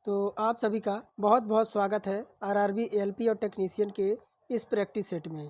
तो आप सभी का बहुत बहुत स्वागत है आरआरबी एएलपी और टेक्नीशियन के इस प्रैक्टिस सेट में।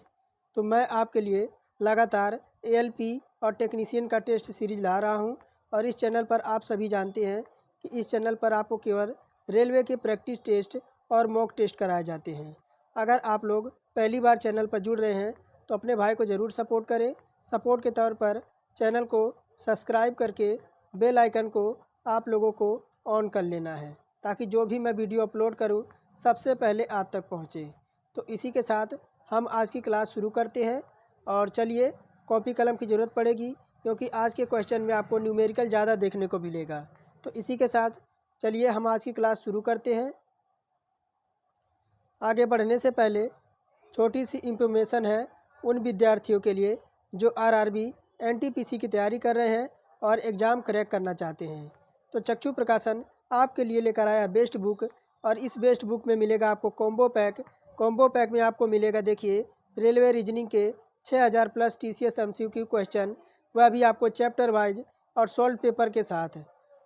तो मैं आपके लिए लगातार एएलपी और टेक्नीशियन का टेस्ट सीरीज ला रहा हूं और इस चैनल पर आप सभी जानते हैं कि इस चैनल पर आपको केवल रेलवे के प्रैक्टिस टेस्ट और मॉक टेस्ट कराए जाते हैं। अगर आप लोग पहली बार चैनल पर जुड़ रहे हैं तो अपने भाई को ज़रूर सपोर्ट करें। सपोर्ट के तौर पर चैनल को सब्सक्राइब करके बेल आइकन को आप लोगों को ऑन कर लेना है ताकि जो भी मैं वीडियो अपलोड करूं सबसे पहले आप तक पहुंचे। तो इसी के साथ हम आज की क्लास शुरू करते हैं और चलिए कॉपी कलम की ज़रूरत पड़ेगी क्योंकि आज के क्वेश्चन में आपको न्यूमेरिकल ज़्यादा देखने को मिलेगा। तो इसी के साथ चलिए हम आज की क्लास शुरू करते हैं। आगे बढ़ने से पहले छोटी सी इंफॉर्मेशन है उन विद्यार्थियों के लिए जो आरआरबी एनटीपीसी की तैयारी कर रहे हैं और एग्ज़ाम क्रैक करना चाहते हैं। तो चक्षु प्रकाशन आपके लिए लेकर आया बेस्ट बुक और इस बेस्ट बुक में मिलेगा आपको कॉम्बो पैक में आपको मिलेगा देखिए रेलवे रीजनिंग के 6000 प्लस टीसीएस एमसीक्यू क्वेश्चन, वह भी आपको चैप्टर वाइज और सॉल्व पेपर के साथ।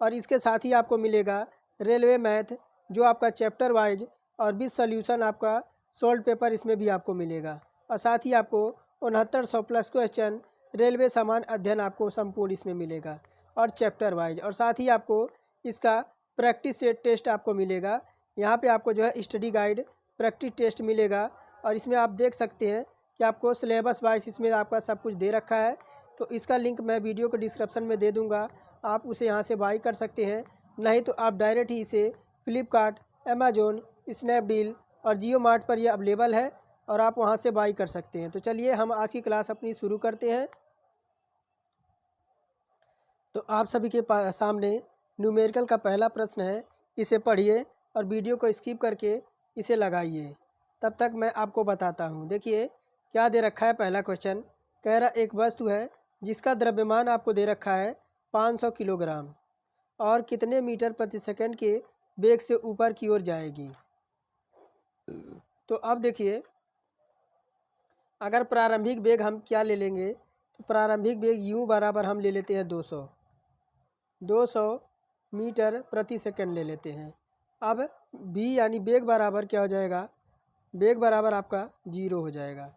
और इसके साथ ही आपको मिलेगा रेलवे मैथ जो आपका चैप्टर वाइज और विद सॉल्यूशन आपका सॉल्व पेपर इसमें भी आपको मिलेगा। और साथ ही आपको 6900 प्लस क्वेश्चन रेलवे सामान्य अध्ययन आपको संपूर्ण इसमें मिलेगा और चैप्टर वाइज। और साथ ही आपको इसका प्रैक्टिस सेट टेस्ट आपको मिलेगा। यहाँ पे आपको जो है स्टडी गाइड प्रैक्टिस टेस्ट मिलेगा और इसमें आप देख सकते हैं कि आपको सिलेबस वाइज इसमें आपका सब कुछ दे रखा है। तो इसका लिंक मैं वीडियो के डिस्क्रिप्शन में दे दूँगा, आप उसे यहाँ से बाई कर सकते हैं। नहीं तो आप डायरेक्ट ही इसे फ्लिपकार्ट, अमेजोन, स्नैपडील और जियो मार्ट पर यह अवेलेबल है और आप वहां से बाई कर सकते हैं। तो चलिए हम आज की क्लास अपनी शुरू करते हैं। तो आप सभी के सामने न्यूमेरिकल का पहला प्रश्न है, इसे पढ़िए और वीडियो को स्किप करके इसे लगाइए। तब तक मैं आपको बताता हूँ। देखिए क्या दे रखा है। पहला क्वेश्चन कह रहा एक वस्तु है जिसका द्रव्यमान आपको दे रखा है 500 किलोग्राम और कितने मीटर प्रति सेकंड के वेग से ऊपर की ओर जाएगी। तो अब देखिए अगर प्रारंभिक वेग हम क्या ले लेंगे तो प्रारंभिक वेग u बराबर हम ले लेते हैं 200 मीटर प्रति सेकंड ले लेते हैं। अब v यानी वेग बराबर क्या हो जाएगा, वेग बराबर आपका 0 हो जाएगा।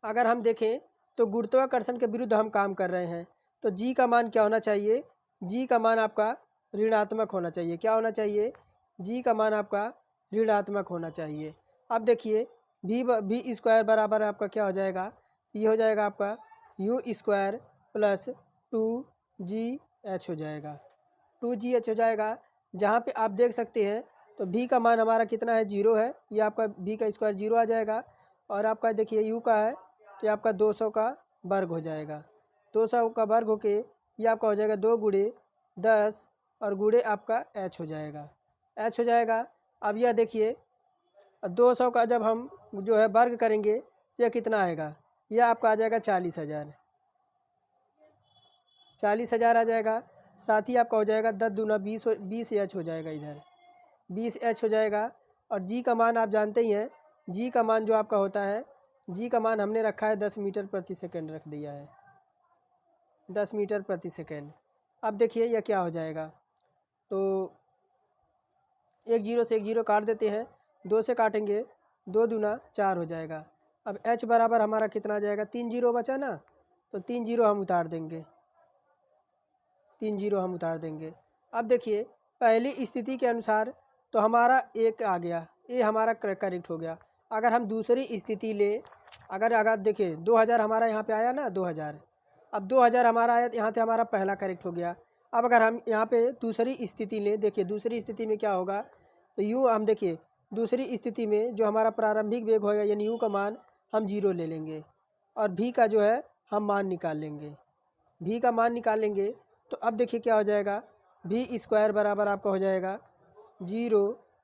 अगर हम देखें तो गुरुत्वाकर्षण के विरुद्ध हम काम कर रहे हैं तो g का मान क्या होना चाहिए, g का मान आपका ऋणात्मक होना चाहिए। क्या होना चाहिए, g का मान आपका ऋणात्मक होना चाहिए। अब देखिए v स्क्वायर बराबर आपका क्या हो जाएगा, ये हो जाएगा आपका u स्क्वायर प्लस 2gh हो जाएगा, 2gh हो जाएगा। जहाँ पे आप देख सकते हैं तो v का मान हमारा कितना है, 0 है। ये आपका v का स्क्वायर 0 आ जाएगा और आपका देखिए u का है तो आपका 200 का वर्ग हो जाएगा। 200 का वर्ग होके ये आपका हो जाएगा 2 गुणे 10 और गुणे आपका h हो जाएगा, h हो जाएगा। अब यह देखिए 200 का जब हम जो है वर्ग करेंगे तो यह कितना आएगा, यह आपका आ जाएगा 40,000, 40,000 आ जाएगा। साथ ही आपका हो जाएगा 10 दूना 20 एच हो जाएगा, इधर 20 एच हो जाएगा। और जी का मान आप जानते ही हैं, जी का मान जो आपका होता है, जी का मान हमने रखा है 10 मीटर प्रति सेकंड रख दिया है, 10 मीटर प्रति सेकंड। अब देखिए यह क्या हो जाएगा, तो एक जीरो से एक जीरो काट देते हैं, 2 से काटेंगे 2 दूना 4 हो जाएगा। अब h बराबर हमारा कितना आ जाएगा, 3 जीरो बचा ना, तो 3 जीरो हम उतार देंगे, 3 जीरो हम उतार देंगे। अब देखिए पहली स्थिति के अनुसार तो हमारा एक आ गया, ये हमारा करेक्ट हो गया। अगर हम दूसरी स्थिति ले, अगर देखिए 2000 हमारा यहाँ पे आया ना, 2000, अब 2000 हमारा आया यहाँ से हमारा पहला करेक्ट हो गया। अब अगर हम यहाँ पे दूसरी स्थिति लें, देखिए दूसरी स्थिति में क्या होगा, तो यू हम देखिए दूसरी स्थिति में जो हमारा प्रारंभिक वेग होगा यानी यू का मान हम 0 ले लेंगे और भी का जो है हम मान निकाल लेंगे, भी का मान निकाल लेंगे। तो अब देखिए क्या हो जाएगा, भी स्क्वायर बराबर आपका हो जाएगा 0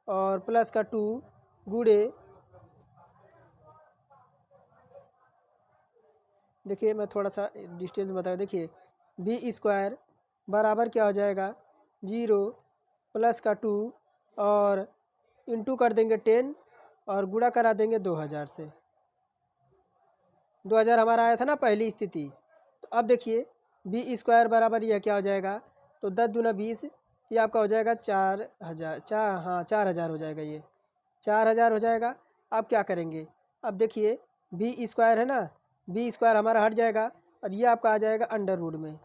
और प्लस का 2 गुणे, देखिए मैं थोड़ा सा डिस्टेंस बताया, देखिए भी स्क्वायर बराबर क्या हो जाएगा 0 प्लस का 2 और इंटू कर देंगे 10 और गुणा करा देंगे 2000 से। 2000 हमारा आया था ना पहली स्थिति। तो अब देखिए बी स्क्वायर बराबर यह क्या हो जाएगा, तो 10 दूना 20, ये आपका हो जाएगा 4000, 4000 हो जाएगा, ये 4000 हो जाएगा। अब क्या करेंगे, अब देखिए बी स्क्वायर है ना, बी स्क्वायर हमारा हट जाएगा और ये आपका आ जाएगा अंडर रूट में।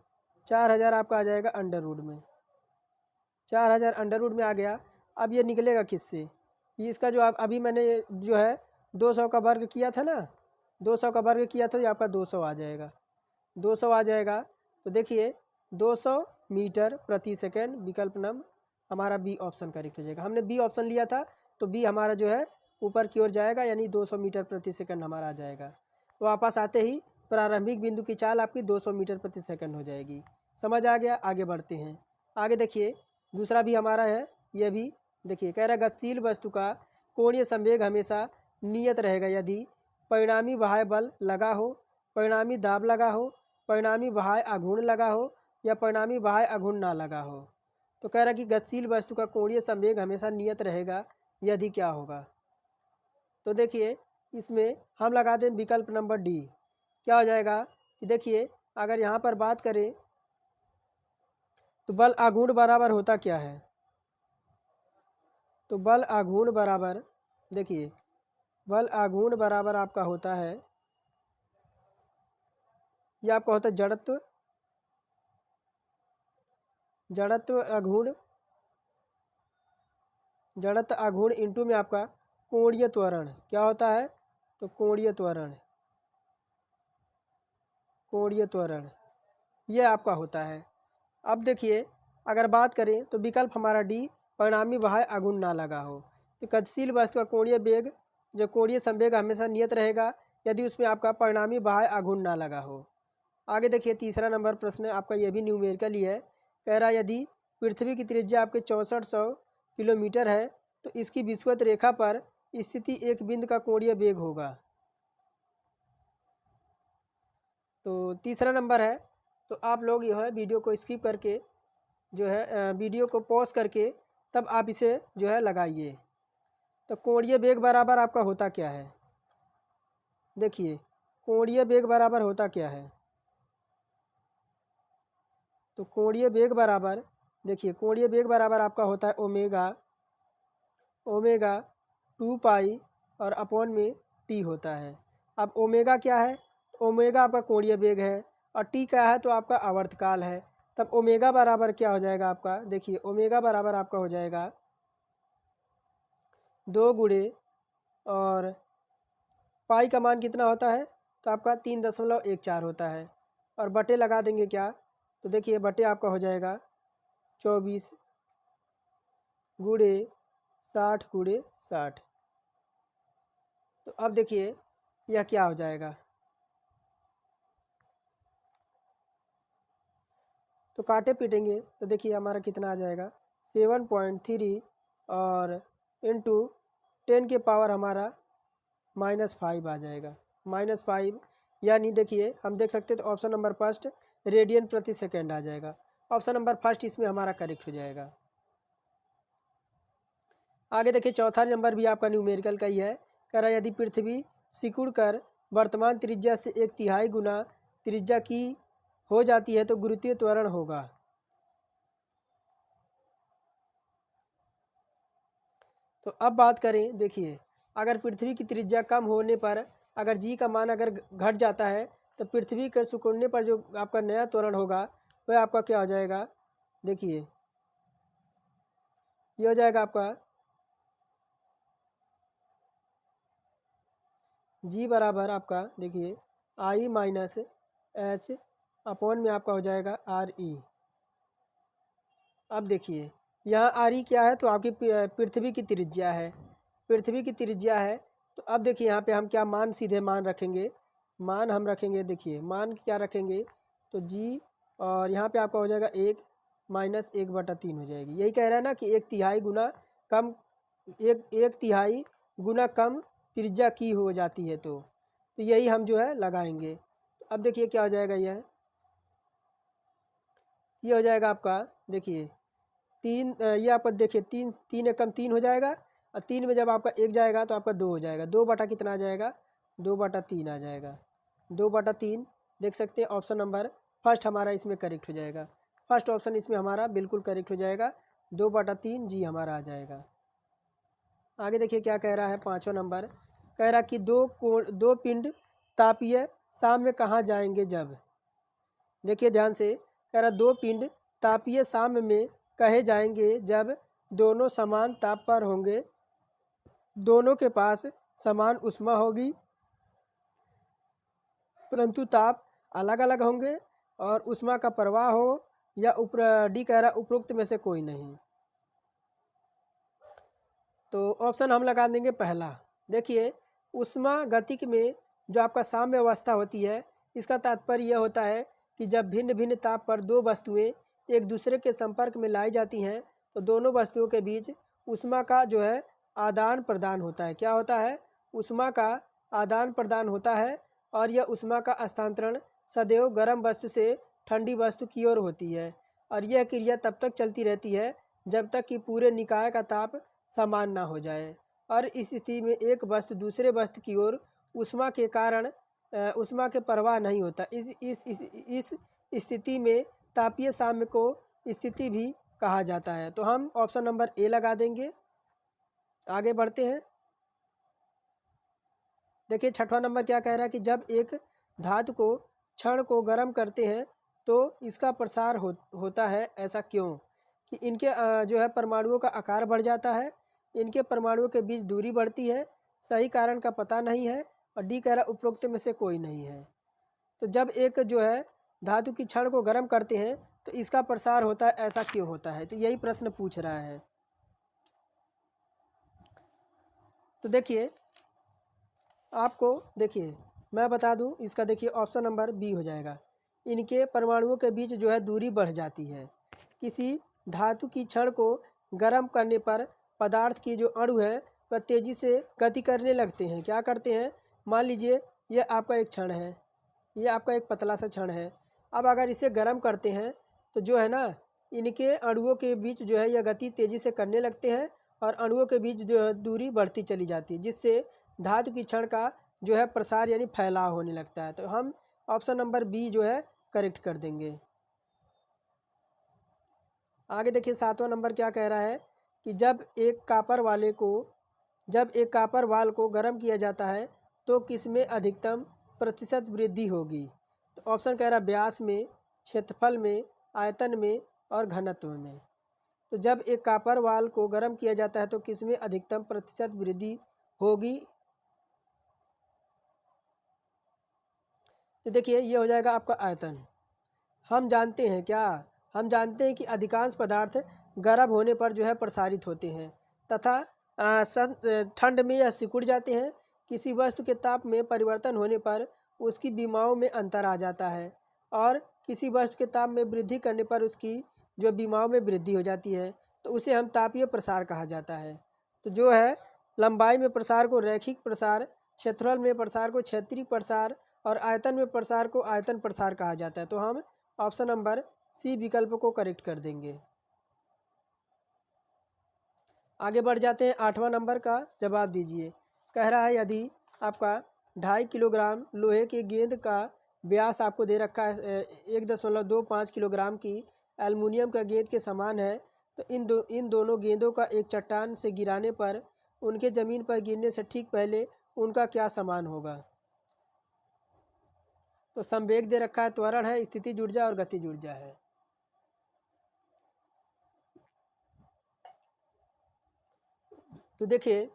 4000 आपका आ जाएगा अंडर रूट में, 4000 अंडर रूट में आ गया। अब ये निकलेगा किससे, ये इसका जो आप अभी मैंने जो है 200 का वर्ग किया था ना, 200 का वर्ग किया था, ये आपका 200 आ जाएगा, 200 आ जाएगा। तो देखिए 200 मीटर प्रति सेकेंड, विकल्प नंबर हमारा बी ऑप्शन करेक्ट हो जाएगा। हमने बी ऑप्शन लिया था तो बी हमारा जो है ऊपर की ओर जाएगा, यानी 200 मीटर प्रति सेकंड हमारा आ जाएगा। वापस आते ही प्रारंभिक बिंदु की चाल आपकी 200 मीटर प्रति सेकंड हो जाएगी। समझ आ गया, आगे बढ़ते हैं। आगे देखिए दूसरा भी हमारा है, ये भी देखिए कह रहा है गतिशील वस्तु का कोणीय संवेग हमेशा नियत रहेगा यदि परिणामी बाह्य बल लगा हो, परिणामी दाब लगा हो, परिणामी बाह्य आघूर्ण लगा हो या परिणामी बाह्य आघूर्ण ना लगा हो। तो कह रहा है कि गतिशील वस्तु का कोणीय संवेग हमेशा नियत रहेगा यदि क्या होगा। तो देखिए इसमें हम लगा दें विकल्प नंबर डी। क्या हो जाएगा कि देखिए अगर यहाँ पर बात करें तो बल आघूर्ण बराबर होता क्या है, तो बल आघूर्ण बराबर, देखिए बल आघूर्ण बराबर आपका होता है, यह आपका होता है जड़त्व, जड़त्व आघूर्ण, जड़त्व आघूर्ण इंटू में आपका कोणीय त्वरण। क्या होता है, तो कोणीय त्वरण, कोणीय त्वरण ये आपका होता है। अब देखिए अगर बात करें तो विकल्प हमारा डी, परिणामी बाह्य आघूर्ण ना लगा हो। तो गतिशील वस्तु का कोणीय वेग, जो कोणीय संवेग हमेशा नियत रहेगा यदि उसमें आपका परिणामी बाह्य आघूर्ण ना लगा हो। आगे देखिए तीसरा नंबर प्रश्न आपका ये भी न्यूमेरिकल ही है। कह रहा है यदि पृथ्वी की त्रिज्या आपके 6400 किलोमीटर है तो इसकी विषुवत रेखा पर स्थिति एक बिंदु का कोणीय वेग होगा। तो तीसरा नंबर है, तो आप लोग यह है वीडियो को स्किप करके जो है वीडियो को पॉज करके तब आप इसे जो है लगाइए। तो कोणीय वेग बराबर आपका होता क्या है, देखिए कोणीय वेग बराबर होता क्या है, तो कोणीय वेग बराबर, देखिए कोणीय वेग बराबर आपका होता है ओमेगा, ओमेगा 2 पाई और अपॉन में टी होता है। अब ओमेगा क्या है, ओमेगा आपका कोणीय वेग है और टी क्या है, तो आपका आवर्तकाल है। तब ओमेगा बराबर क्या हो जाएगा आपका, देखिए ओमेगा बराबर आपका हो जाएगा 2 गुणे और पाई का मान कितना होता है, तो आपका 3.14 होता है और बटे लगा देंगे क्या, तो देखिए बटे आपका हो जाएगा 24 गुणे 60 गुणे 60। तो अब देखिए यह क्या हो जाएगा, तो काटे पीटेंगे तो देखिए हमारा कितना आ जाएगा 7.3 और इंटू 10 के पावर हमारा -5 आ जाएगा, -5। यानी देखिए हम देख सकते हैं तो ऑप्शन नंबर फर्स्ट रेडियन प्रति सेकेंड आ जाएगा। ऑप्शन नंबर फर्स्ट इसमें हमारा करेक्ट हो जाएगा। आगे देखिए चौथा नंबर भी आपका न्यूमेरिकल का ही है। कह रहा है यदि पृथ्वी सिकुड़ कर वर्तमान त्रिज्या से 1/3 गुना त्रिज्या की हो जाती है तो गुरुत्वीय त्वरण होगा। तो अब बात करें, देखिए अगर पृथ्वी की त्रिज्या कम होने पर अगर जी का मान अगर घट जाता है तो पृथ्वी के सिकुड़ने पर जो आपका नया त्वरण होगा वह आपका क्या हो जाएगा, देखिए ये हो जाएगा आपका जी बराबर आपका, देखिए आई माइनस एच अपॉन में आपका हो जाएगा आर ई। अब देखिए यहाँ आर ई क्या है, तो आपकी पृथ्वी की त्रिज्या है, पृथ्वी की त्रिज्या है। तो अब देखिए यहाँ पे हम क्या मान, सीधे मान रखेंगे, मान हम रखेंगे, देखिए मान क्या रखेंगे, तो जी और यहाँ पे आपका हो जाएगा 1 माइनस 1/3 हो जाएगी। यही कह रहा है ना कि 1/3 गुना कम, 1/3 गुना कम त्रिज्या की हो जाती है, तो यही हम जो है लगाएंगे। तो अब देखिए क्या हो जाएगा, ये हो जाएगा आपका, देखिए ये आपका देखिए 3 एकम 3 हो जाएगा और 3 में जब आपका 1 जाएगा तो आपका 2 हो जाएगा, 2 बटा कितना आ जाएगा, 2/3 आ जाएगा, 2/3। देख सकते हैं ऑप्शन नंबर फर्स्ट हमारा इसमें करेक्ट हो जाएगा, फर्स्ट ऑप्शन इसमें हमारा बिल्कुल करेक्ट हो जाएगा। 2/3 जी हमारा आ जाएगा। आगे देखिए क्या कह रहा है, 5वां नंबर कह रहा कि दो पिंड तापीय साम्य कहाँ जाएंगे जब। देखिए ध्यान से, कह रहा दो पिंड तापीय साम्य में कहे जाएंगे जब दोनों समान ताप पर होंगे, दोनों के पास समान ऊष्मा होगी, परंतु ताप अलग अलग होंगे और ऊष्मा का प्रवाह हो या डी कह रहा उपरोक्त में से कोई नहीं। तो ऑप्शन हम लगा देंगे पहला। देखिए ऊष्मा गतिक में जो आपका साम्य अवस्था होती है, इसका तात्पर्य यह होता है कि जब भिन्न भिन्न ताप पर दो वस्तुएं एक दूसरे के संपर्क में लाई जाती हैं तो दोनों वस्तुओं के बीच ऊष्मा का जो है आदान प्रदान होता है। क्या होता है? ऊष्मा का आदान प्रदान होता है और यह ऊष्मा का हस्तांतरण सदैव गर्म वस्तु से ठंडी वस्तु की ओर होती है और यह क्रिया तब तक चलती रहती है जब तक कि पूरे निकाय का ताप समान ना हो जाए और इस स्थिति में एक वस्तु दूसरे वस्तु की ओर ऊष्मा के कारण ऊष्मा के प्रवाह नहीं होता। इस स्थिति में तापीय साम्य को स्थिति भी कहा जाता है। तो हम ऑप्शन नंबर ए लगा देंगे। आगे बढ़ते हैं। देखिए 6वां नंबर क्या कह रहा है कि जब एक धातु को क्षण को गर्म करते हैं तो इसका प्रसार होता है, ऐसा क्यों? कि इनके जो है परमाणुओं का आकार बढ़ जाता है, इनके परमाणुओं के बीच दूरी बढ़ती है, सही कारण का पता नहीं है और डी कह रहा उपरोक्त में से कोई नहीं है। तो जब एक जो है धातु की क्षण को गर्म करते हैं तो इसका प्रसार होता है, ऐसा क्यों होता है? तो यही प्रश्न पूछ रहा है। तो देखिए आपको, देखिए मैं बता दूं इसका, देखिए ऑप्शन नंबर बी हो जाएगा। इनके परमाणुओं के बीच जो है दूरी बढ़ जाती है। किसी धातु की क्षण को गर्म करने पर पदार्थ की जो अणु है वह तेज़ी से गति करने लगते हैं। क्या करते हैं? मान लीजिए यह आपका एक क्षण है, ये आपका एक पतला सा क्षण है। अब अगर इसे गर्म करते हैं तो जो है ना, इनके अणुओं के बीच जो है यह गति तेज़ी से करने लगते हैं और अणुओं के बीच जो है दूरी बढ़ती चली जाती है, जिससे धातु की क्षण का जो है प्रसार यानी फैलाव होने लगता है। तो हम ऑप्शन नंबर बी जो है करेक्ट कर देंगे। आगे देखिए 7वां नंबर क्या कह रहा है कि जब एक कापर वाल को गर्म किया जाता है तो किसमें अधिकतम प्रतिशत वृद्धि होगी? तो ऑप्शन कह रहा है व्यास में, क्षेत्रफल में, आयतन में और घनत्व में। तो जब एक कापर वाल को गर्म किया जाता है तो किसमें अधिकतम प्रतिशत वृद्धि होगी? तो देखिए ये हो जाएगा आपका आयतन। हम जानते हैं क्या? हम जानते हैं कि अधिकांश पदार्थ गर्म होने पर जो है प्रसारित होते हैं तथा ठंड में यह सिकुड़ जाते हैं। किसी वस्तु के ताप में परिवर्तन होने पर उसकी विमाओं में अंतर आ जाता है और किसी वस्तु के ताप में वृद्धि करने पर उसकी जो विमाओं में वृद्धि हो जाती है, तो उसे हम तापीय प्रसार कहा जाता है। तो जो है लंबाई में प्रसार को रैखिक प्रसार, क्षेत्रफल में प्रसार को क्षेत्रीय प्रसार और आयतन में प्रसार को आयतन प्रसार कहा जाता है। तो हम ऑप्शन नंबर सी विकल्प को करेक्ट कर देंगे। आगे बढ़ जाते हैं। 8वां नंबर का जवाब दीजिए। कह रहा है यदि आपका 2.5 किलोग्राम लोहे के गेंद का व्यास आपको दे रखा है 1.25 किलोग्राम की एल्युमिनियम का गेंद के समान है, तो इन दोनों गेंदों का एक चट्टान से गिराने पर उनके ज़मीन पर गिरने से ठीक पहले उनका क्या समान होगा? तो संवेग दे रखा है, त्वरण है, स्थितिज ऊर्जा और गतिज ऊर्जा है। तो देखिए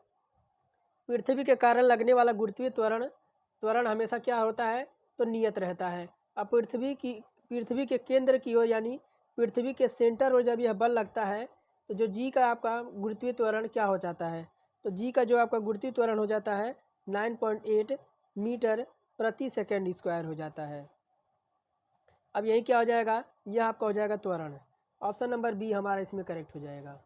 पृथ्वी के कारण लगने वाला गुरुत्वीय त्वरण हमेशा क्या होता है? तो नियत रहता है। अब पृथ्वी के केंद्र की ओर यानी पृथ्वी के सेंटर और जब यह बल लगता है तो जो जी का आपका गुरुत्वीय त्वरण क्या हो जाता है? तो जी का जो आपका गुरुत्वीय त्वरण हो जाता है 9.8 मीटर प्रति सेकेंड स्क्वायर हो जाता है। अब यही क्या हो जाएगा? यह आपका हो जाएगा त्वरण। ऑप्शन नंबर बी हमारा इसमें करेक्ट हो जाएगा।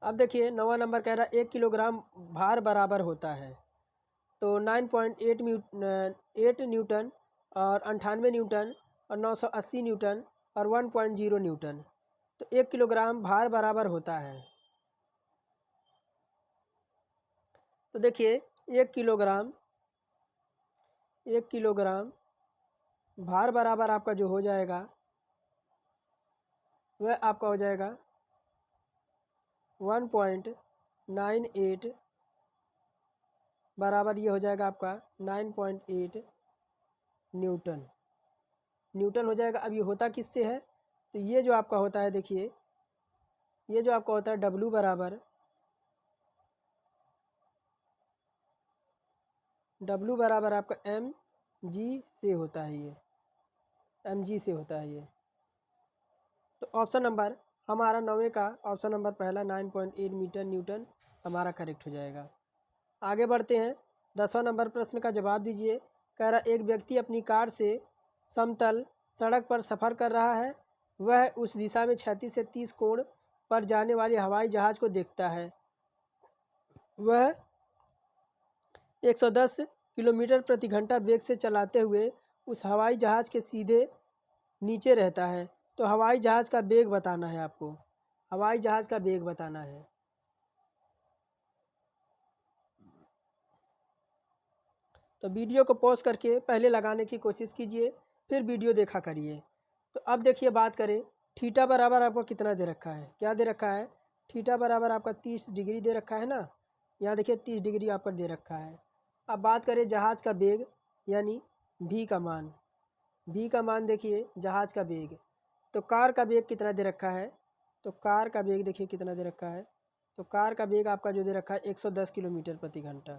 अब देखिए 9वां नंबर कह रहा है 1 किलोग्राम भार बराबर होता है। तो 9.8 न्यूटन और 98 न्यूटन और 980 न्यूटन और 1.0 न्यूटन। तो 1 किलोग्राम भार बराबर होता है। तो देखिए 1 किलोग्राम भार बराबर आपका जो हो जाएगा वह आपका हो जाएगा 1.98 बराबर ये हो जाएगा आपका 9.8 न्यूटन। न्यूटन हो जाएगा। अब ये होता किससे है, तो ये जो आपका होता है, देखिए ये जो आपका होता है W बराबर आपका mg से होता है, ये mg से होता है ये। तो ऑप्शन नंबर हमारा 9वें का ऑप्शन नंबर पहला 9.8 मीटर न्यूटन हमारा करेक्ट हो जाएगा। आगे बढ़ते हैं। 10वां नंबर प्रश्न का जवाब दीजिए। कह रहा एक व्यक्ति अपनी कार से समतल सड़क पर सफ़र कर रहा है। वह उस दिशा में 36 से 30 कोण पर जाने वाले हवाई जहाज़ को देखता है। वह 110 किलोमीटर प्रति घंटा वेग से चलाते हुए उस हवाई जहाज़ के सीधे नीचे रहता है। तो हवाई जहाज़ का वेग बताना है आपको, हवाई जहाज़ का वेग बताना है। तो वीडियो को पॉज करके पहले लगाने की कोशिश कीजिए, फिर वीडियो देखा करिए। तो अब देखिए, बात करें थीटा बराबर आपको कितना दे रखा है, क्या दे रखा है, थीटा बराबर आपका 30 डिग्री दे रखा है ना। यहाँ देखिए 30 डिग्री आपका दे रखा है। अब बात करें जहाज़ का वेग यानी v का मान, v का मान देखिए जहाज़ का वेग। तो कार का वेग कितना दे रखा है, तो कार का वेग देखिए कितना दे रखा है। तो कार का वेग आपका जो दे रखा है 110 किलोमीटर प्रति घंटा,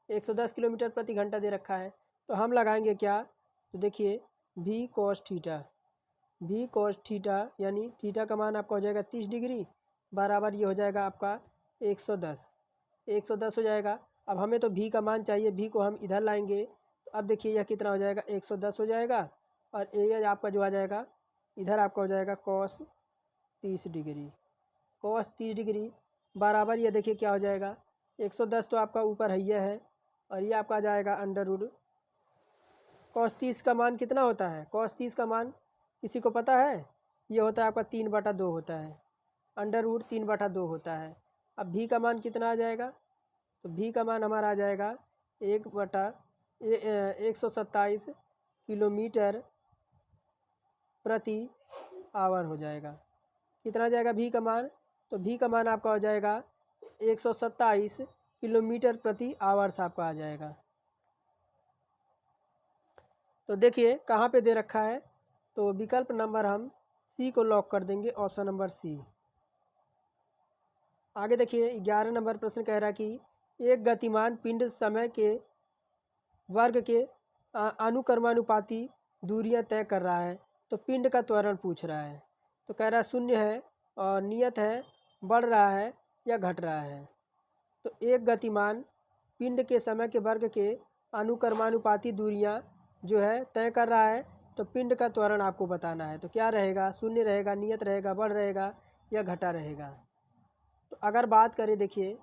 110 किलोमीटर प्रति घंटा दे रखा है। तो हम लगाएंगे क्या, तो देखिए v cos थीटा यानी थीटा का मान आपका हो जाएगा 30 डिग्री बराबर ये हो जाएगा आपका 110 हो जाएगा। अब हमें तो v का मान चाहिए, v को हम इधर लाएंगे। तो अब देखिए यह कितना हो जाएगा, 110 हो जाएगा। और ये आपका जो आ जाएगा इधर आपका हो जाएगा cos 30 डिग्री बराबर ये देखिए क्या हो जाएगा, 110 तो आपका ऊपर है और ये आपका आ जाएगा अंडर रूट cos 30 का मान कितना होता है, cos 30 का मान किसी को पता है, ये होता है आपका 3/2 होता है, अंडर रूट 3/2 होता है। अब v का मान कितना आ जाएगा, तो v का मान हमारा आ जाएगा 1/127 किलोमीटर प्रति आवर हो जाएगा। कितना आ जाएगा v का मान, तो v का मान आपका हो जाएगा 127 किलोमीटर प्रति आवर्स आपका आ जाएगा। तो देखिए कहाँ पे दे रखा है, तो विकल्प नंबर हम सी को लॉक कर देंगे, ऑप्शन नंबर सी। आगे देखिए 11 नंबर प्रश्न कह रहा है कि एक गतिमान पिंड समय के वर्ग के अनुक्रमानुपाती दूरियां तय कर रहा है। तो पिंड का त्वरण पूछ रहा है। तो कह रहा है 0 है और नियत है, बढ़ रहा है या घट रहा है। तो एक गतिमान पिंड के समय के वर्ग के अनुक्रमानुपाती दूरियां जो है तय कर रहा है। तो पिंड का त्वरण आपको बताना है। तो क्या रहेगा, 0 रहेगा, नियत रहेगा, बढ़ रहेगा या घटा रहेगा। तो अगर बात करें देखिए,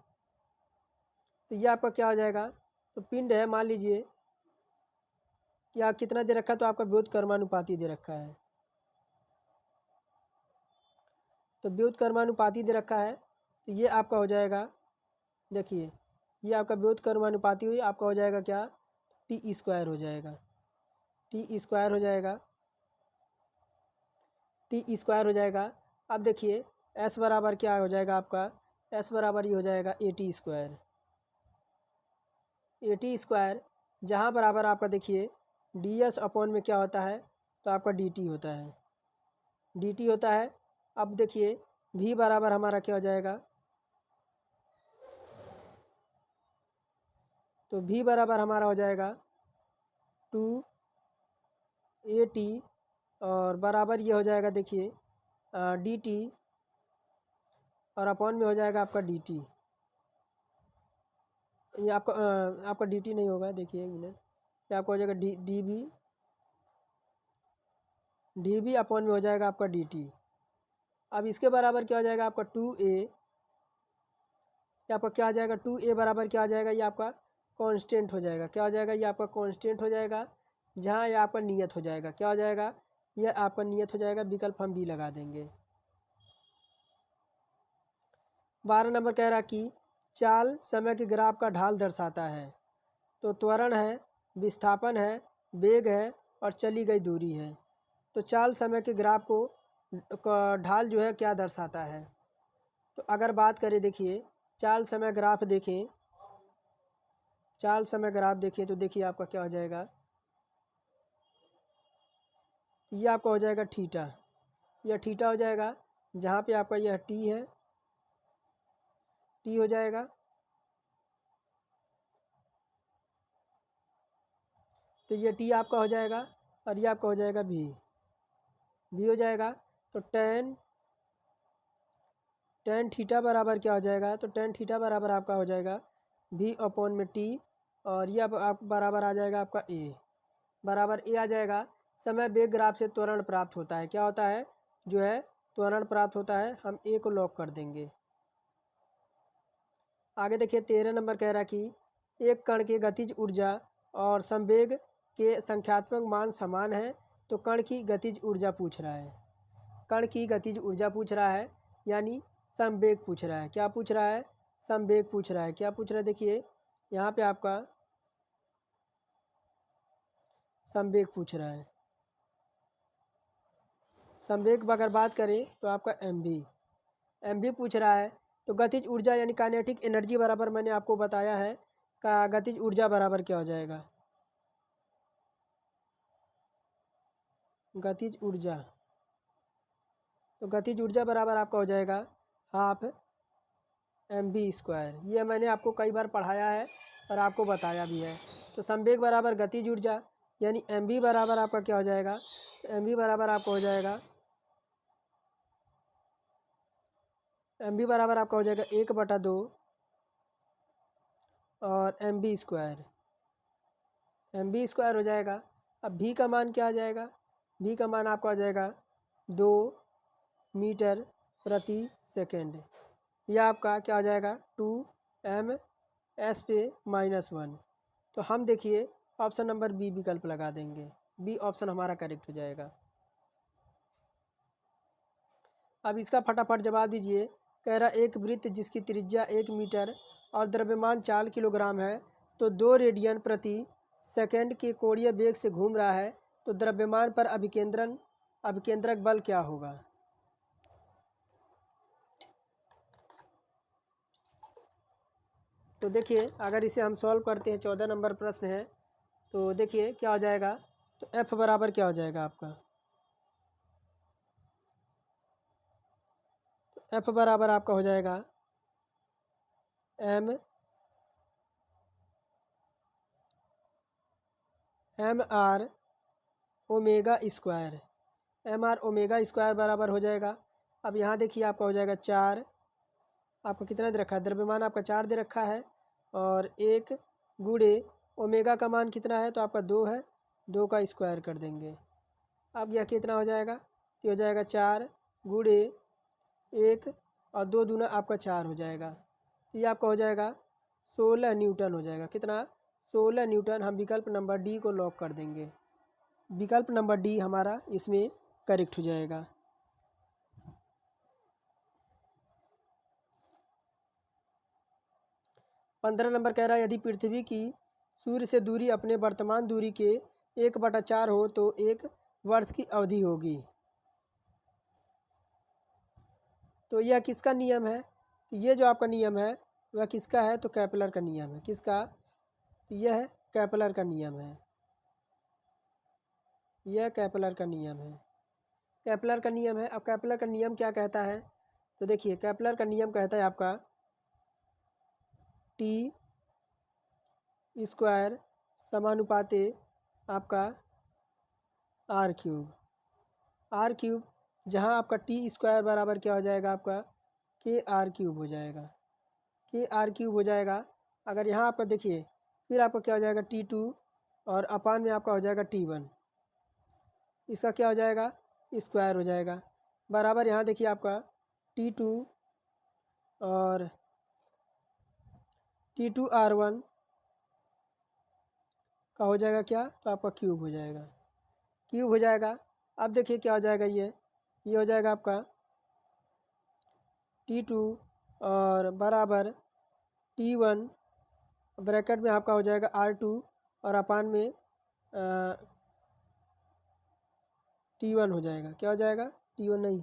तो ये आपका क्या हो जाएगा, तो पिंड है, मान लीजिए क्या कितना दे रखा है, तो आपका व्युत्क्रमानुपाती दे रखा है। तो व्युत्क्रमानुपाती दे रखा है, तो ये आपका हो जाएगा, देखिए ये आपका व्युत्क्रमानुपाती हुई आपका हो जाएगा क्या, t² हो जाएगा, t² हो जाएगा, t² हो जाएगा। अब देखिए s बराबर क्या हो जाएगा आपका, s बराबर ये हो जाएगा at², जहाँ बराबर आपका देखिए ds अपॉन में क्या होता है, तो आपका dt होता है। अब देखिए v बराबर हमारा क्या हो जाएगा, तो v बराबर हमारा हो जाएगा 2at और बराबर ये हो जाएगा देखिए dt और अपॉन में हो जाएगा आपका dt। ये आपका dt नहीं होगा, देखिए 1 मिनट, ये आपका हो जाएगा db अपॉन में हो जाएगा आपका dt। अब इसके बराबर क्या हो जाएगा आपका 2a, ये आपका क्या आ जाएगा 2a बराबर क्या आ जाएगा, ये आपका कांस्टेंट हो जाएगा, क्या हो जाएगा, ये आपका कांस्टेंट हो जाएगा, जहाँ ये आपका नियत हो जाएगा, क्या हो जाएगा, ये आपका नियत हो जाएगा। विकल्प हम भी लगा देंगे। 12 नंबर कह रहा कि चाल समय के ग्राफ का ढाल दर्शाता है। तो त्वरण है, विस्थापन है, वेग है और चली गई दूरी है। तो चाल समय के ग्राफ को ढाल जो है क्या दर्शाता है। तो अगर बात करें, देखिए चाल समय ग्राफ देखें, चाल समय ग्राफ देखिए तो देखिए आपका क्या हो जाएगा, ये आपका हो जाएगा थीटा, यह थीटा हो जाएगा, जहाँ पे आपका यह टी है, टी हो जाएगा। तो ये टी आपका हो जाएगा और ये आपका हो जाएगा भी हो जाएगा। तो टेन थीटा बराबर क्या हो जाएगा, तो टेन थीटा बराबर आपका हो जाएगा भी अपॉन में टी, और ये आप बराबर आ जाएगा आपका ए, बराबर ए आ जाएगा। समय वेग ग्राफ से त्वरण प्राप्त होता है, क्या होता है जो है त्वरण प्राप्त होता है, हम ए को लॉक कर देंगे। आगे देखिए 13 नंबर कह रहा है कि एक कण की गतिज ऊर्जा और संवेग के संख्यात्मक मान समान है, तो कण की गतिज ऊर्जा पूछ रहा है, कण की गतिज ऊर्जा पूछ रहा है, यानी संवेग पूछ रहा है। क्या पूछ रहा है, संवेग पूछ रहा है। क्या पूछ रहा है, देखिए यहाँ पे आपका संवेग पूछ रहा है। संवेग पर अगर बात करें तो आपका एम भी पूछ रहा है। तो गतिज ऊर्जा यानी काइनेटिक एनर्जी बराबर मैंने आपको बताया है का गतिज ऊर्जा बराबर क्या हो जाएगा, गतिज ऊर्जा, तो गतिज ऊर्जा बराबर आपका हो जाएगा हाफ एम बी स्क्वायर। ये मैंने आपको कई बार पढ़ाया है और आपको बताया भी है। तो संवेग बराबर गतिज ऊर्जा, यानी एम बी बराबर आपका क्या हो जाएगा, एम बी बराबर आपका हो जाएगा, एम बी बराबर आपका हो जाएगा 1/2 और M V square, M V square हो जाएगा। अब भी का मान क्या आ जाएगा, भी का मान आपका हो जाएगा 2 मीटर प्रति सेकेंड। यह आपका क्या हो जाएगा 2 एस पे -1। तो हम देखिए ऑप्शन नंबर बी विकल्प लगा देंगे, बी ऑप्शन हमारा करेक्ट हो जाएगा। अब इसका फटाफट जवाब दीजिए। कह रहा एक वृत्त जिसकी त्रिज्या 1 मीटर और द्रव्यमान 4 किलोग्राम है, तो 2 रेडियन प्रति सेकंड के कोणीय वेग से घूम रहा है, तो द्रव्यमान पर अभिकेंद्रक बल क्या होगा। तो देखिए अगर इसे हम सॉल्व करते हैं, 14 नंबर प्रश्न है, तो देखिए क्या हो जाएगा। तो एफ बराबर क्या हो जाएगा आपका, तो एफ बराबर आपका हो जाएगा M R omega square, M R omega square बराबर हो जाएगा। अब यहाँ देखिए आपका हो जाएगा 4, आपको कितना दे रखा है, द्रव्यमान आपका 4 दे रखा है, और 1 गुणे ओमेगा का मान कितना है, तो आपका 2 है, 2 का स्क्वायर कर देंगे। अब यह कितना हो जाएगा, तो हो जाएगा 4 गुणे 1 और 2 दूना आपका 4 हो जाएगा। तो ये आपका हो जाएगा 16 न्यूटन हो जाएगा। कितना, 16 न्यूटन। हम विकल्प नंबर डी को लॉक कर देंगे, विकल्प नंबर डी हमारा इसमें करेक्ट हो जाएगा। 15 नंबर कह रहा है यदि पृथ्वी की सूर्य से दूरी अपने वर्तमान दूरी के 1/4 हो तो 1 वर्ष की अवधि होगी। तो यह किसका नियम है, तो ये जो आपका नियम है वह किसका है, तो कैपलर का नियम है। किसका, तो यह कैपलर का नियम है, यह कैपलर का नियम है, कैपलर का नियम है। अब कैपलर का नियम क्या कहता है, तो देखिए कैपलर का नियम कहता है आपका टी स्क्वायर समानुपाते आपका आर क्यूब, जहाँ आपका टी स्क्वायर बराबर क्या हो जाएगा आपका के आर क्यूब हो जाएगा, के आर क्यूब हो जाएगा। अगर यहाँ आपका देखिए फिर आपका क्या हो जाएगा T2 और अपान में आपका हो जाएगा T1, इसका क्या हो जाएगा स्क्वायर हो जाएगा, बराबर यहाँ देखिए आपका T2 और T2R1 का हो जाएगा क्या, तो आपका क्यूब हो जाएगा, क्यूब हो जाएगा। अब देखिए क्या हो जाएगा, ये हो जाएगा आपका T2 और बराबर T1 ब्रैकेट में आपका हो जाएगा R2 और अपान में T1 हो जाएगा। क्या हो जाएगा T1 नहीं,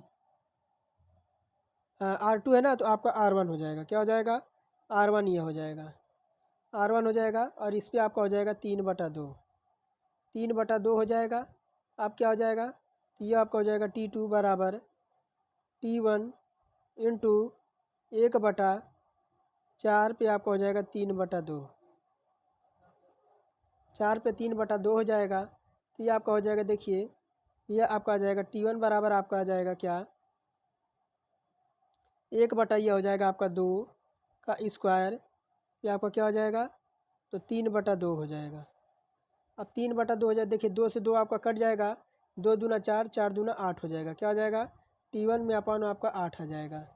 R2 है ना, तो आपका R1 हो जाएगा। क्या हो जाएगा? R1 ये हो जाएगा, R1 हो जाएगा। और इस पर आपका हो जाएगा 3/2, 3/2 हो जाएगा। अब क्या हो जाएगा? तो ये आपका हो जाएगा T2 बराबर T1 इंटू 1/4 पे आपका हो जाएगा 3/2, 4 पे 3/2 हो जाएगा। तो ये आपका हो जाएगा, देखिए ये आपका आ जाएगा T1 बराबर आपका आ जाएगा क्या? 1/, ये हो जाएगा आपका 2 का स्क्वायर। ये आपका क्या हो जाएगा? तो 3/2 हो जाएगा। अब 3/2 हो जाए, देखिए 2 से 2 आपका कट जाएगा, 2 दूना 4, 4 दूना 8 हो जाएगा। क्या हो जाएगा? T1 में अपन आपका 8 आ जाएगा।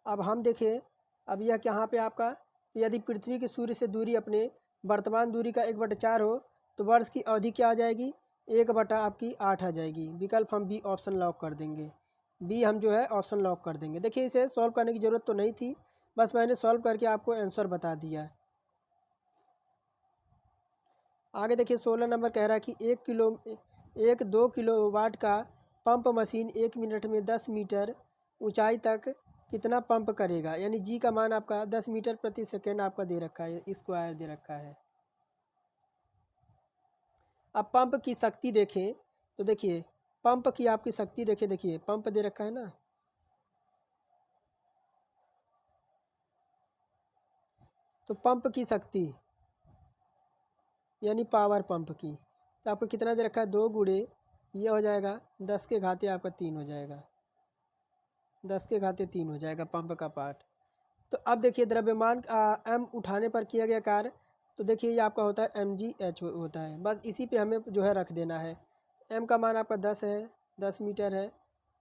अब हम देखें, अब यह कहाँ पे आपका, यदि पृथ्वी की सूर्य से दूरी अपने वर्तमान दूरी का 1/4 हो तो वर्ष की अवधि क्या आ जाएगी? 1/ आपकी 8 आ जाएगी। विकल्प हम बी ऑप्शन लॉक कर देंगे, बी हम जो है ऑप्शन लॉक कर देंगे। देखिए इसे सॉल्व करने की ज़रूरत तो नहीं थी, बस मैंने सॉल्व करके आपको आंसर बता दिया। आगे देखिए 16 नंबर कह रहा है कि 2 किलोवाट का पंप मशीन 1 मिनट में 10 मीटर ऊंचाई तक कितना पंप करेगा। यानी जी का मान आपका 10 मीटर प्रति सेकेंड आपका दे रखा है, स्क्वायर दे रखा है। अब पंप की शक्ति देखें तो देखिए पंप की आपकी शक्ति देखें, देखिए पंप दे रखा है ना, तो पंप की शक्ति यानी पावर पंप की, तो आपको कितना दे रखा है? 2 गुणे ये हो जाएगा 10 के घाते आपका 3 हो जाएगा, 10 के घाते 3 हो जाएगा पंप का पार्ट। तो अब देखिए द्रव्यमान एम उठाने पर किया गया कार्य, तो देखिए ये आपका होता है mgh होता है। बस इसी पे हमें जो है रख देना है। एम का मान आपका 10 है, 10 मीटर है,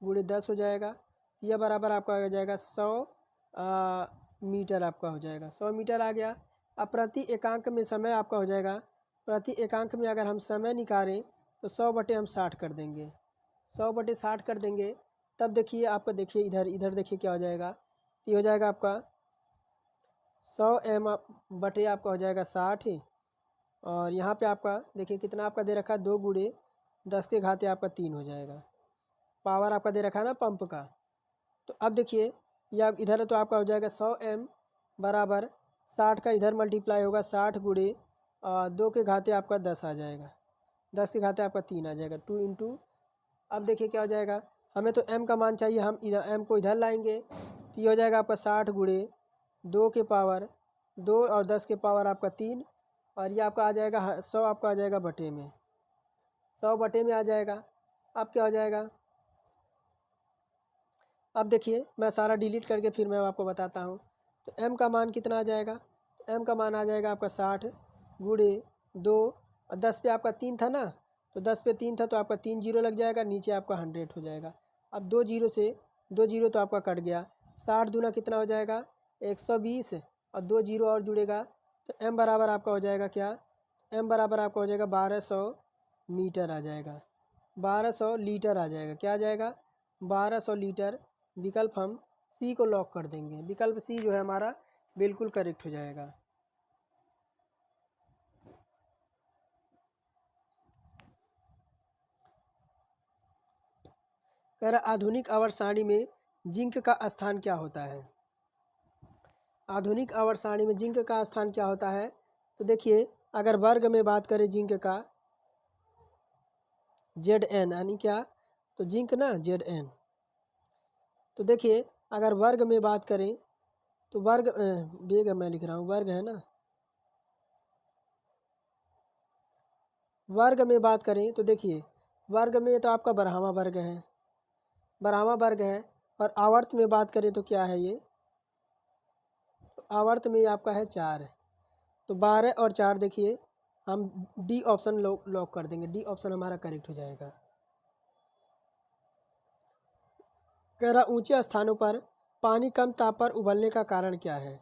गुणे 10 हो जाएगा। यह बराबर आपका हो जाएगा 100 मीटर आपका हो जाएगा, 100 मीटर आ गया। अब प्रति एकांक में समय आपका हो जाएगा, प्रति एकांक में अगर हम समय निकालें तो 100 हम 60 कर देंगे, 100/60 कर देंगे। तब देखिए आपका, देखिए इधर इधर देखिए क्या हो जाएगा, ये हो जाएगा आपका 100 बटे आपका हो जाएगा 60। और यहाँ पे आपका देखिए कितना आपका दे रखा है? 2 गुणे 10 के घाते आपका 3 हो जाएगा। पावर आपका दे रखा है ना पंप का। तो अब देखिए यह इधर है तो आपका हो जाएगा 100 बराबर 60 का इधर मल्टीप्लाई होगा, 60 गुणे 2 के घाते आपका 10 आ जाएगा, 10 के घाते आपका 3 आ जाएगा, 2 इंटू। अब देखिए क्या हो जाएगा, हमें तो m का मान चाहिए, हम इधर m को इधर लाएंगे तो ये हो जाएगा आपका 60 गुणे 2 के पावर 2 और 10 के पावर आपका 3। और ये आपका आ जाएगा 100 आपका आ जाएगा बटे में, 100 बटे में आ जाएगा। अब क्या हो जाएगा, अब देखिए मैं सारा डिलीट करके फिर मैं आपको बताता हूँ। तो m का मान कितना आ जाएगा? m का मान आ जाएगा आपका 60 गुणे 2 और 10 पे आपका 3 था ना, तो 10 पे 3 था तो आपका 3 जीरो लग जाएगा, नीचे आपका 100 हो जाएगा। अब 2 जीरो से 2 जीरो तो आपका कट गया, 60 दूना कितना हो जाएगा? 120 और 2 जीरो और जुड़ेगा तो m बराबर आपका हो जाएगा क्या? m बराबर आपका हो जाएगा 1200 मीटर आ जाएगा, 1200 लीटर आ जाएगा। क्या आ जाएगा? 1200 लीटर। विकल्प हम सी को लॉक कर देंगे, विकल्प सी जो है हमारा बिल्कुल करेक्ट हो जाएगा। कह रहा आधुनिक आवर्त सारणी में जिंक का स्थान क्या होता है? आधुनिक आवर्त सारणी में जिंक का स्थान क्या होता है? तो देखिए अगर वर्ग में बात करें जिंक का, Zn यानी क्या, तो जिंक ना Zn। तो देखिए अगर वर्ग में बात करें तो वर्ग बेग मैं लिख रहा हूँ, वर्ग है ना, वर्ग में बात करें तो देखिए वर्ग में तो आपका बरहमा वर्ग है, बरहमा वर्ग है। और आवर्त में बात करें तो क्या है ये, तो आवर्त में आपका है 4। तो 12 और 4 देखिए हम डी ऑप्शन लॉक कर देंगे, डी ऑप्शन हमारा करेक्ट हो जाएगा। कह रहा ऊंचे स्थानों पर पानी कम ताप पर उबलने का कारण क्या है?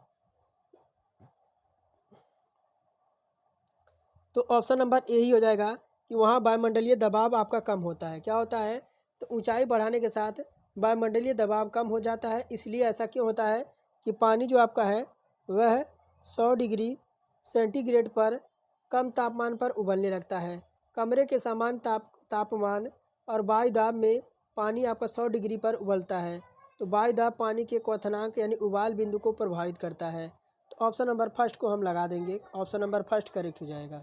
तो ऑप्शन नंबर ए ही हो जाएगा कि वहाँ वायुमंडलीय दबाव आपका कम होता है। क्या होता है? तो ऊंचाई बढ़ाने के साथ वायुमंडलीय दबाव कम हो जाता है, इसलिए ऐसा क्यों होता है कि पानी जो आपका है वह 100 डिग्री सेंटीग्रेड पर कम तापमान पर उबलने लगता है। कमरे के समान तापमान और वायु दाब में पानी आपका 100 डिग्री पर उबलता है। तो वायु दाब पानी के क्वथनांक यानी उबाल बिंदु को प्रभावित करता है। तो ऑप्शन नंबर फर्स्ट को हम लगा देंगे, ऑप्शन नंबर फर्स्ट करेक्ट हो जाएगा।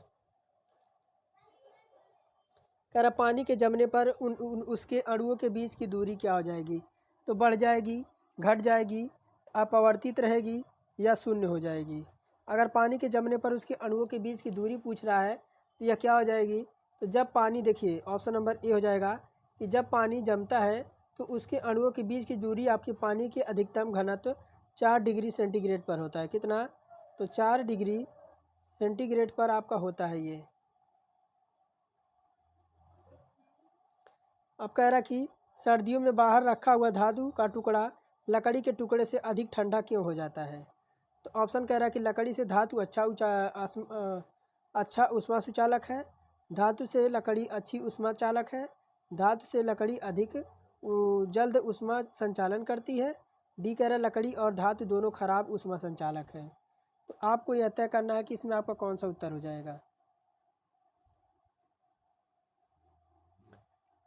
कह रहा पानी के जमने पर उसके अणुओं के बीच की दूरी क्या हो जाएगी? तो बढ़ जाएगी, घट जाएगी, अपवर्तित रहेगी या शून्य हो जाएगी। अगर पानी के जमने पर उसके अणुओं के बीच की दूरी पूछ रहा है तो यह क्या हो जाएगी? तो जब पानी, देखिए ऑप्शन नंबर ए हो जाएगा कि जब पानी जमता है तो उसके अणुओं के बीच की दूरी आपके पानी के अधिकतम घनत्व 4 डिग्री सेंटीग्रेड पर होता है। कितना? तो 4 डिग्री सेंटीग्रेड पर आपका होता है ये। अब कह रहा कि सर्दियों में बाहर रखा हुआ धातु का टुकड़ा लकड़ी के टुकड़े से अधिक ठंडा क्यों हो जाता है? तो ऑप्शन कह रहा है कि लकड़ी से धातु अच्छा ऊष्मा सुचालक है, धातु से लकड़ी अच्छी ऊष्मा चालक है, धातु से लकड़ी अधिक जल्द ऊष्मा संचालन करती है, डी कह रहा है लकड़ी और धातु दोनों खराब ऊष्मा संचालक है। तो आपको यह तय करना है कि इसमें आपका कौन सा उत्तर हो जाएगा।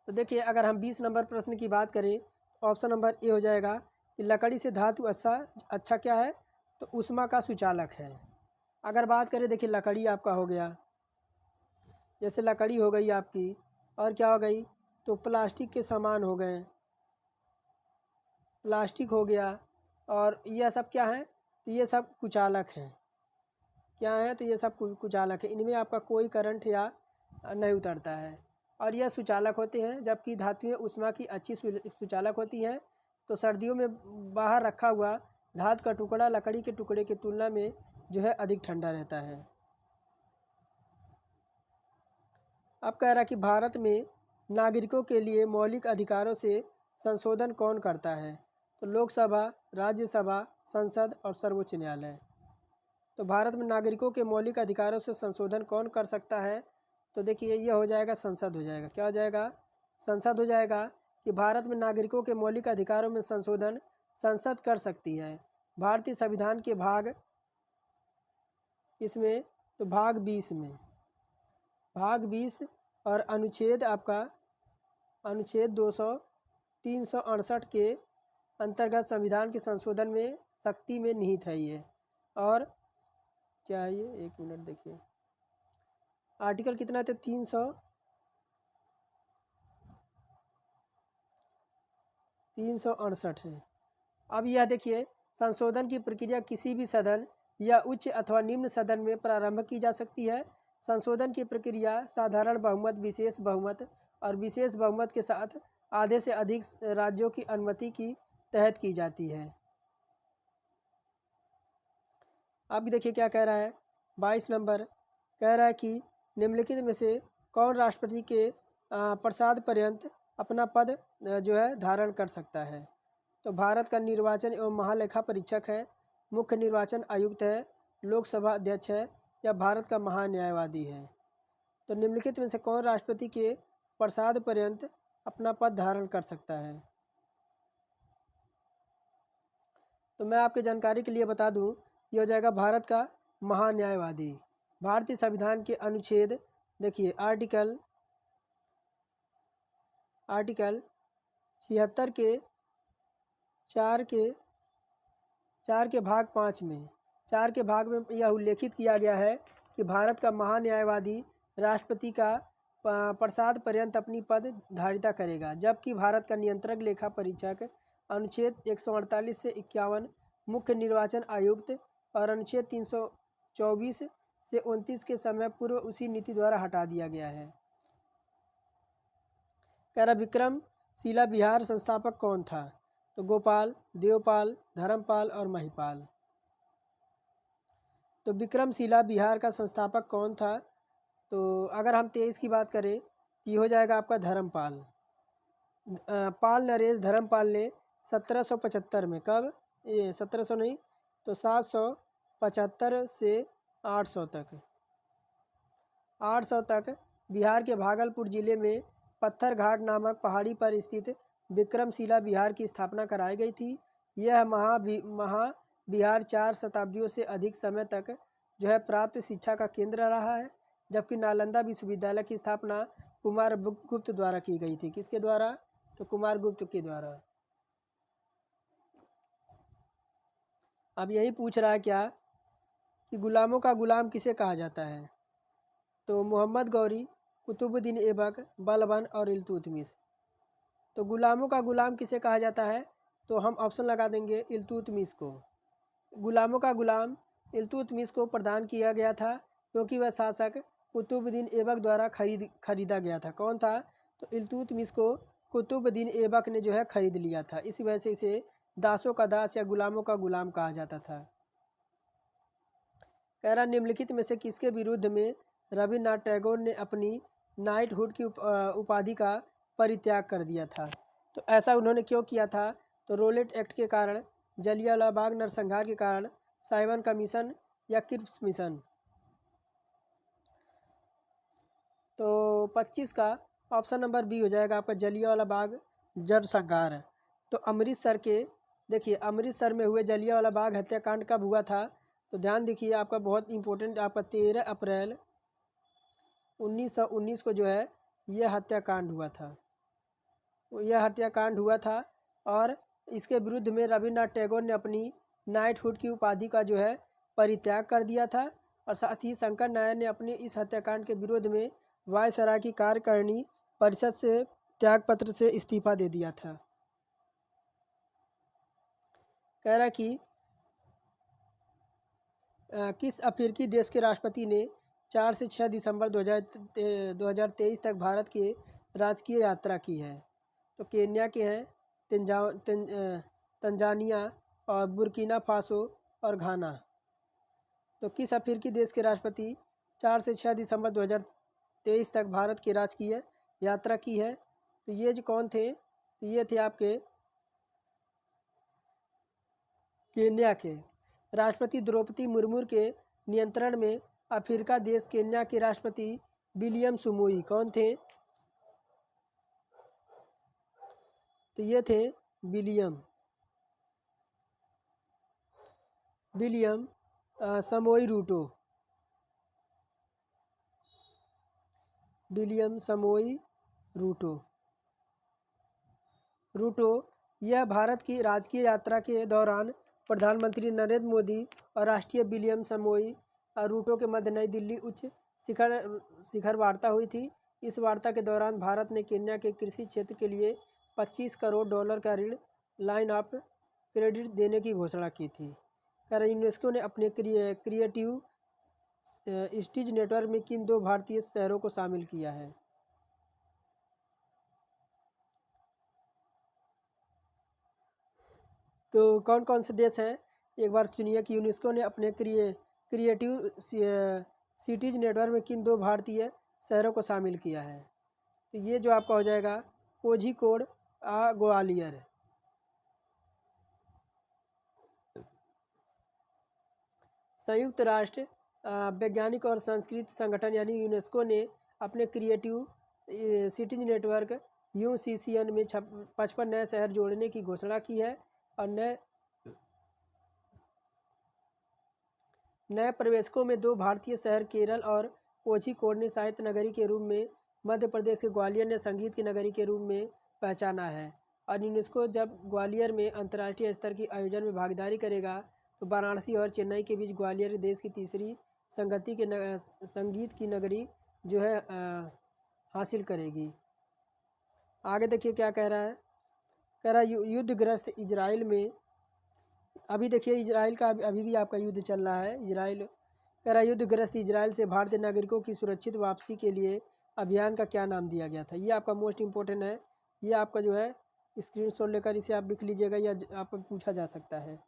तो देखिए अगर हम 20 नंबर प्रश्न की बात करें तो ऑप्शन नंबर ए हो जाएगा कि लकड़ी से धातु अच्छा क्या है? तो ऊष्मा का सुचालक है। अगर बात करें, देखिए लकड़ी आपका हो गया, जैसे लकड़ी हो गई आपकी, और क्या हो गई? तो प्लास्टिक के सामान हो गए, प्लास्टिक हो गया, और यह सब क्या है? तो ये सब कुचालक हैं। क्या है? तो ये सब कुचालक है। इनमें आपका कोई करंट या नहीं उतरता है और यह सुचालक होते हैं, जबकि धातुएं ऊष्मा की अच्छी सुचालक होती हैं। तो सर्दियों में बाहर रखा हुआ धातु का टुकड़ा लकड़ी के टुकड़े की तुलना में जो है अधिक ठंडा रहता है। अब कह रहा कि भारत में नागरिकों के लिए मौलिक अधिकारों से संशोधन कौन करता है? तो लोकसभा, राज्यसभा, संसद और सर्वोच्च न्यायालय। तो भारत में नागरिकों के मौलिक अधिकारों से संशोधन कौन कर सकता है? तो देखिए ये हो जाएगा संसद हो जाएगा। क्या हो जाएगा? संसद हो जाएगा कि भारत में नागरिकों के मौलिक अधिकारों में संशोधन संसद कर सकती है। भारतीय संविधान के भाग इसमें, तो भाग 20 में, भाग 20 और अनुच्छेद आपका अनुच्छेद 368 के अंतर्गत संविधान के संशोधन में शक्ति में निहित है ये। और क्या है ये? एक मिनट देखिए, आर्टिकल कितना थे? 368 है। अब यह देखिए, संशोधन की प्रक्रिया किसी भी सदन या उच्च अथवा निम्न सदन में प्रारंभ की जा सकती है। संशोधन की प्रक्रिया साधारण बहुमत, विशेष बहुमत और विशेष बहुमत के साथ आधे से अधिक राज्यों की अनुमति की तहत की जाती है। अब देखिए क्या कह रहा है, 22 नंबर कह रहा है कि निम्नलिखित में से कौन राष्ट्रपति के प्रसाद पर्यंत अपना पद जो है धारण कर सकता है? तो भारत का निर्वाचन एवं महालेखा परीक्षक है, मुख्य निर्वाचन आयुक्त है, लोकसभा अध्यक्ष है या भारत का महान्यायवादी है? तो निम्नलिखित में से कौन राष्ट्रपति के प्रसाद पर्यंत अपना पद धारण कर सकता है? तो मैं आपकी जानकारी के लिए बता दूं, ये हो जाएगा भारत का महान्यायवादी। भारतीय संविधान के अनुच्छेद, देखिए आर्टिकल 76 के 4 के भाग 5 में, 4 के भाग में यह उल्लेखित किया गया है कि भारत का महान्यायवादी राष्ट्रपति का प्रसाद पर्यंत अपनी पद धारिता करेगा, जबकि भारत का नियंत्रक लेखा परीक्षक अनुच्छेद 148 से 51, मुख्य निर्वाचन आयुक्त और अनुच्छेद 324 से 29 के समय पूर्व उसी नीति द्वारा हटा दिया गया है। कह रहा विक्रमशिला विहार संस्थापक कौन था? तो गोपाल, देवपाल, धर्मपाल और महिपाल। तो विक्रमशिला विहार का संस्थापक कौन था? तो अगर हम 23 की बात करें तो ये हो जाएगा आपका धर्मपाल। पाल नरेश धर्मपाल ने 1775 में, कब? ये 1700 नहीं तो 775 से 800 तक बिहार के भागलपुर जिले में पत्थर घाट नामक पहाड़ी पर स्थित विक्रमशिला विहार की स्थापना कराई गई थी। यह महाविहार 4 शताब्दियों से अधिक समय तक जो है प्राप्त शिक्षा का केंद्र रहा है, जबकि नालंदा विश्वविद्यालय की स्थापना कुमार गुप्त द्वारा की गई थी। किसके द्वारा? तो कुमारगुप्त के द्वारा। अब यही पूछ रहा है क्या कि गुलामों का गुलाम किसे कहा जाता है? तो मोहम्मद गौरी, कुतुबुद्दीन ऐबक, बलबन और इल्तुतमिश। तो गुलामों का गुलाम किसे कहा जाता है? तो हम ऑप्शन लगा देंगे इल्तुतमिश को। गुलामों का गुलाम इल्तुतमिश को प्रदान किया गया था क्योंकि वह शासक कुतुबुद्दीन ऐबक द्वारा खरीदा गया था। कौन था? तो इल्तुतमिश को कुतुबुद्दीन ऐबक ने जो है खरीद लिया था, इसी वजह से इसे दासों का दास या गुलामों का गुलाम कहा जाता था। कह रहा निम्नलिखित में से किसके विरुद्ध में रविन्द्रनाथ टैगोर ने अपनी नाइटहुड की उपाधि का परित्याग कर दिया था? तो ऐसा उन्होंने क्यों किया था? तो रोलेट एक्ट के कारण, जलियांवाला बाग नरसंहार के कारण, साइमन कमीशन या क्रिप्स मिशन। तो 25 का ऑप्शन नंबर बी हो जाएगा आपका, जलियांवाला बाग नरसंहार। तो अमृतसर के, देखिए अमृतसर में हुए जलियांवाला बाग हत्याकांड कब हुआ था? तो ध्यान देखिए आपका बहुत इंपॉर्टेंट, आपका 13 अप्रैल 1919 को जो है यह हत्याकांड हुआ था। यह हत्याकांड हुआ था और इसके विरुद्ध में रविन्द्रनाथ टैगोर ने अपनी नाइटहुड की उपाधि का जो है परित्याग कर दिया था और साथ ही शंकर नारायण ने अपने इस हत्याकांड के विरोध में वायसराय की कार्यकारिणी परिषद से त्यागपत्र से इस्तीफा दे दिया था। कह रहा कि किस अफ्रीकी देश के राष्ट्रपति ने 4 से 6 दिसंबर 2023 तक भारत के राजकीय यात्रा की है? तो केन्या के हैं, तंजानिया और बुर्किना फासो और घाना। तो किस अफ्रीकी देश के राष्ट्रपति 4 से 6 दिसंबर 2023 तक भारत की राजकीय यात्रा की है? तो ये जो कौन थे? तो ये थे आपके केन्या के। राष्ट्रपति द्रौपदी मुर्मू के नियंत्रण में अफ्रीका देश केन्या के राष्ट्रपति विलियम सुमोई कौन थे? तो ये थे विलियम समोई रूटो। विलियम समोई रूटो यह भारत की राजकीय यात्रा के दौरान प्रधानमंत्री नरेंद्र मोदी और राष्ट्रीय विलियम समोई रूटो के मध्य नई दिल्ली उच्च शिखर वार्ता हुई थी। इस वार्ता के दौरान भारत ने केन्या के कृषि क्षेत्र के लिए 25 करोड़ डॉलर का ऋण लाइन ऑफ क्रेडिट देने की घोषणा की थी। कर यूनेस्को ने अपने क्रिएटिव स्टीज नेटवर्क में किन 2 भारतीय शहरों को शामिल किया है? तो कौन कौन से देश हैं एक बार चुनिए कि यूनेस्को ने अपने क्रिएटिव सिटीज नेटवर्क में किन 2 भारतीय शहरों को शामिल किया है? तो ये जो आपका हो जाएगा कोझिकोड ग्वालियर। संयुक्त राष्ट्र वैज्ञानिक और सांस्कृतिक संगठन यानी यूनेस्को ने अपने क्रिएटिव सिटीज नेटवर्क UCCN में 55 नए शहर जोड़ने की घोषणा की है और नए प्रवेशकों में 2 भारतीय शहर केरल और कोझिकोड ने साहित्य नगरी के रूप में, मध्य प्रदेश के ग्वालियर ने संगीत की नगरी के रूप में पहचाना है। और यूनेस्को जब ग्वालियर में अंतर्राष्ट्रीय स्तर की आयोजन में भागीदारी करेगा तो वाराणसी और चेन्नई के बीच ग्वालियर देश की तीसरी संगीत की नगरी जो है हासिल करेगी। आगे देखिए क्या कह रहा है। कह रहा है युद्धग्रस्त इजराइल में, अभी देखिए इजराइल का अभी भी आपका युद्ध चल रहा है। इजराइल कह रहा है युद्धग्रस्त इजराइल से भारतीय नागरिकों की सुरक्षित वापसी के लिए अभियान का क्या नाम दिया गया था? ये आपका मोस्ट इम्पोर्टेंट है। ये आपका जो है स्क्रीनशॉट लेकर इसे आप लिख लीजिएगा या आपको पूछा जा सकता है,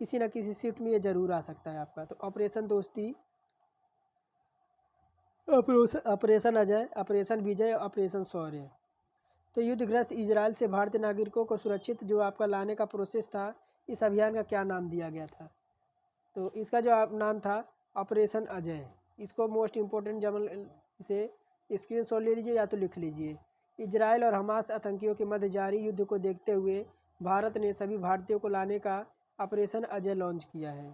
किसी न किसी शिफ्ट में ये जरूर आ सकता है आपका। तो ऑपरेशन दोस्ती, ऑपरेशन अजय, ऑपरेशन विजय, ऑपरेशन शौर्य। तो युद्धग्रस्त इजराइल से भारतीय नागरिकों को सुरक्षित जो आपका लाने का प्रोसेस था, इस अभियान का क्या नाम दिया गया था? तो इसका जो नाम था ऑपरेशन अजय। इसको मोस्ट इम्पोर्टेंट जमल इसे स्क्रीनशॉट ले लीजिए या तो लिख लीजिए। इजराइल और हमास आतंकियों के मध्य जारी युद्ध को देखते हुए भारत ने सभी भारतीयों को लाने का ऑपरेशन अजय लॉन्च किया है।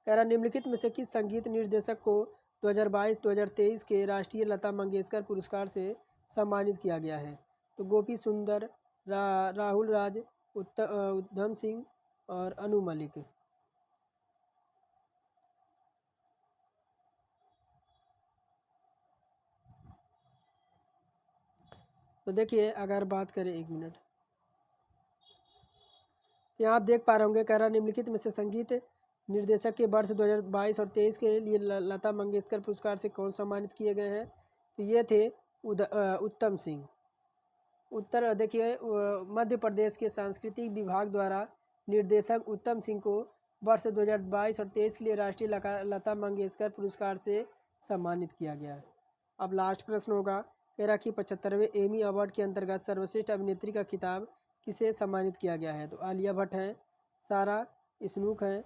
कह रहा निम्नलिखित में से किस संगीत निर्देशक को 2022-2023 के राष्ट्रीय लता मंगेशकर पुरस्कार से सम्मानित किया गया है? तो गोपी सुंदर, राहुल राज, उद्धम सिंह और अनु मलिक। तो देखिए अगर बात करें, एक मिनट, तो यहाँ आप देख पा रहे होंगे, कह रहा निम्नलिखित में से संगीत निर्देशक के वर्ष 2022 और 23 के लिए लता मंगेशकर पुरस्कार से कौन सम्मानित किए गए हैं। तो ये थे उत्तम सिंह। उत्तर देखिए, मध्य प्रदेश के सांस्कृतिक विभाग द्वारा निर्देशक उत्तम सिंह को वर्ष 2022 और 23 के लिए राष्ट्रीय लता मंगेशकर पुरस्कार से सम्मानित किया गया है। अब लास्ट प्रश्न होगा, कह रहा कि 75वें एमी अवार्ड के अंतर्गत सर्वश्रेष्ठ अभिनेत्री का खिताब किसे सम्मानित किया गया है। तो आलिया भट्ट हैं, सारा स्नूक हैं,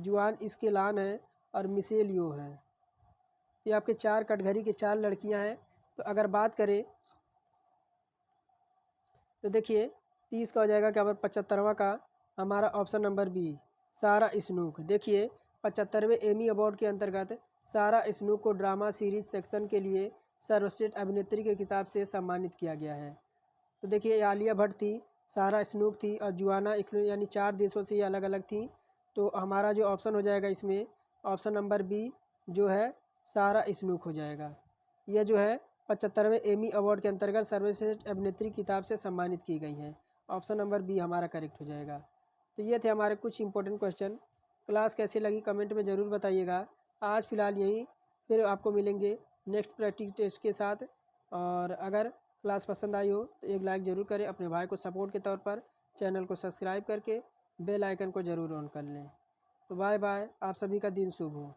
जुआन इस्केलान हैं और मिशेल यो हैं। तो ये आपके 4 कटघरी की 4 लड़कियां हैं। तो अगर बात करें तो देखिए 30 का हो जाएगा क्या, 75वां का हमारा ऑप्शन नंबर बी, सारा स्नूक। देखिए 75वें एमी अवार्ड के अंतर्गत सारा स्नूक को ड्रामा सीरीज सेक्शन के लिए सर्वश्रेष्ठ अभिनेत्री के खिताब से सम्मानित किया गया है। तो देखिए आलिया भट्ट थी, सारा स्नूक थी और जुआना यानी 4 देशों से ये अलग अलग थी। तो हमारा जो ऑप्शन हो जाएगा इसमें ऑप्शन नंबर बी जो है सारा स्नूक हो जाएगा। यह जो है 75वें एमी अवार्ड के अंतर्गत सर्वश्रेष्ठ अभिनेत्री किताब से सम्मानित की गई हैं। ऑप्शन नंबर बी हमारा करेक्ट हो जाएगा। तो ये थे हमारे कुछ इंपॉर्टेंट क्वेश्चन। क्लास कैसी लगी कमेंट में ज़रूर बताइएगा। आज फ़िलहाल यहीं, फिर आपको मिलेंगे नेक्स्ट प्रैक्टिस टेस्ट के साथ। और अगर क्लास पसंद आई हो तो एक लाइक ज़रूर करें, अपने भाई को सपोर्ट के तौर पर चैनल को सब्सक्राइब करके बेल आइकन को ज़रूर ऑन कर लें। तो बाय बाय, आप सभी का दिन शुभ हो।